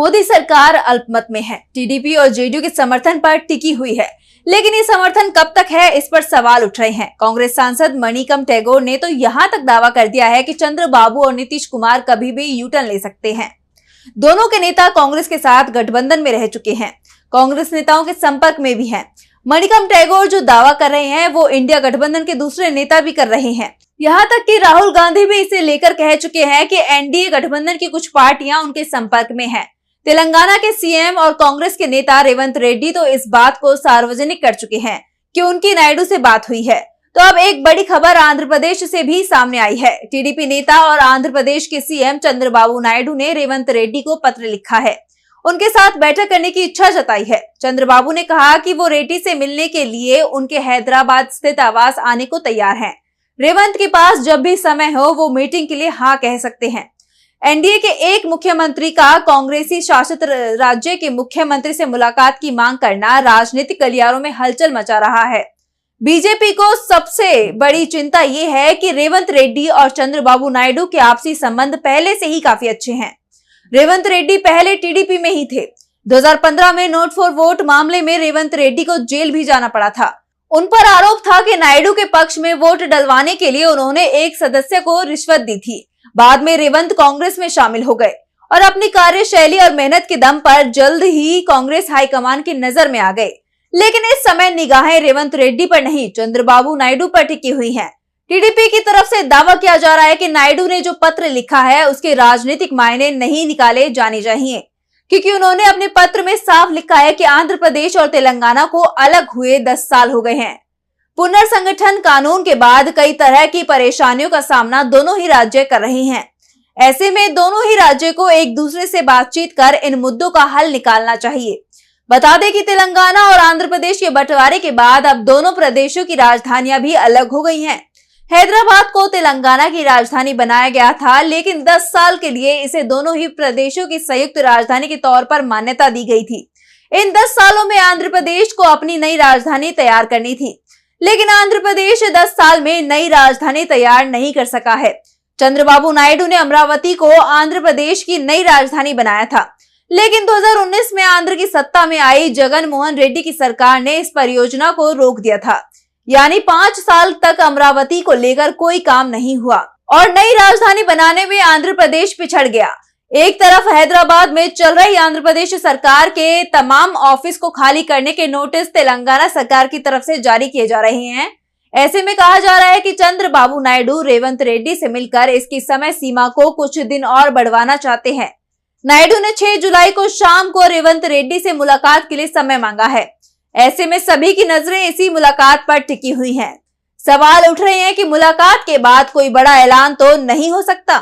मोदी सरकार अल्पमत में है। टीडीपी और जेडीयू के समर्थन पर टिकी हुई है, लेकिन ये समर्थन कब तक है, इस पर सवाल उठ रहे हैं। कांग्रेस सांसद मणिकम टैगोर ने तो यहाँ तक दावा कर दिया है कि चंद्रबाबू और नीतीश कुमार कभी भी यू टर्न ले सकते हैं। दोनों के नेता कांग्रेस के साथ गठबंधन में रह चुके हैं, कांग्रेस नेताओं के संपर्क में भी हैं। मणिकम टैगोर जो दावा कर रहे हैं वो इंडिया गठबंधन के दूसरे नेता भी कर रहे हैं। यहाँ तक कि राहुल गांधी भी इसे लेकर कह चुके हैं कि एनडीए गठबंधन की कुछ पार्टियां उनके संपर्क में हैं। तेलंगाना के सीएम और कांग्रेस के नेता रेवंत रेड्डी तो इस बात को सार्वजनिक कर चुके हैं कि उनकी नायडू से बात हुई है। तो अब एक बड़ी खबर आंध्र प्रदेश से भी सामने आई है। टीडीपी नेता और आंध्र प्रदेश के सीएम चंद्रबाबू नायडू ने रेवंत रेड्डी को पत्र लिखा है, उनके साथ बैठक करने की इच्छा जताई है। चंद्रबाबू ने कहा कि वो रेड्डी से मिलने के लिए उनके हैदराबाद स्थित आवास आने को तैयार हैं। रेवंत के पास जब भी समय हो वो मीटिंग के लिए हाँ कह सकते हैं। एनडीए के एक मुख्यमंत्री का कांग्रेसी शासित राज्य के मुख्यमंत्री से मुलाकात की मांग करना राजनीतिक गलियारों में हलचल मचा रहा है। बीजेपी को सबसे बड़ी चिंता ये है कि रेवंत रेड्डी और चंद्रबाबू नायडू के आपसी संबंध पहले से ही काफी अच्छे हैं। रेवंत रेड्डी पहले टीडीपी में ही थे। 2015 में नोट फॉर वोट मामले में रेवंत रेड्डी को जेल भी जाना पड़ा था। उन पर आरोप था कि नायडू के पक्ष में वोट डलवाने के लिए उन्होंने एक सदस्य को रिश्वत दी थी। बाद में रेवंत कांग्रेस में शामिल हो गए और अपनी कार्यशैली और मेहनत के दम पर जल्द ही कांग्रेस हाईकमान की नजर में आ गए। लेकिन इस समय निगाहें रेवंत रेड्डी पर नहीं, चंद्रबाबू नायडू पर टिकी हुई हैं। टीडीपी की तरफ से दावा किया जा रहा है कि नायडू ने जो पत्र लिखा है उसके राजनीतिक मायने नहीं निकाले जाने चाहिए, क्योंकि उन्होंने अपने पत्र में साफ लिखा है कि आंध्र प्रदेश और तेलंगाना को अलग हुए 10 साल हो गए हैं। पुनर्संगठन कानून के बाद कई तरह की परेशानियों का सामना दोनों ही राज्य कर रहे हैं। ऐसे में दोनों ही राज्य को एक दूसरे से बातचीत कर इन मुद्दों का हल निकालना चाहिए। बता दें कि तेलंगाना और आंध्र प्रदेश के बंटवारे के बाद अब दोनों प्रदेशों की राजधानियां भी अलग हो गई हैं। हैदराबाद को तेलंगाना की राजधानी बनाया गया था, लेकिन 10 साल के लिए इसे दोनों ही प्रदेशों की संयुक्त राजधानी के तौर पर मान्यता दी गई थी। इन 10 सालों में आंध्र प्रदेश को अपनी नई राजधानी तैयार करनी थी, लेकिन आंध्र प्रदेश 10 साल में नई राजधानी तैयार नहीं कर सका है। चंद्रबाबू नायडू ने अमरावती को आंध्र प्रदेश की नई राजधानी बनाया था, लेकिन 2019 में आंध्र की सत्ता में आई जगन मोहन रेड्डी की सरकार ने इस परियोजना को रोक दिया था। यानी 5 साल तक अमरावती को लेकर कोई काम नहीं हुआ और नई राजधानी बनाने में आंध्र प्रदेश पिछड़ गया। एक तरफ हैदराबाद में चल रही आंध्र प्रदेश सरकार के तमाम ऑफिस को खाली करने के नोटिस तेलंगाना सरकार की तरफ से जारी किए जा रहे हैं। ऐसे में कहा जा रहा है कि चंद्रबाबू नायडू रेवंत रेड्डी से मिलकर इसकी समय सीमा को कुछ दिन और बढ़वाना चाहते हैं। नायडू ने 6 जुलाई को शाम को रेवंत रेड्डी से मुलाकात के लिए समय मांगा है। ऐसे में सभी की नजरें इसी मुलाकात पर टिकी हुई हैं। सवाल उठ रहे हैं कि मुलाकात के बाद कोई बड़ा ऐलान तो नहीं हो सकता।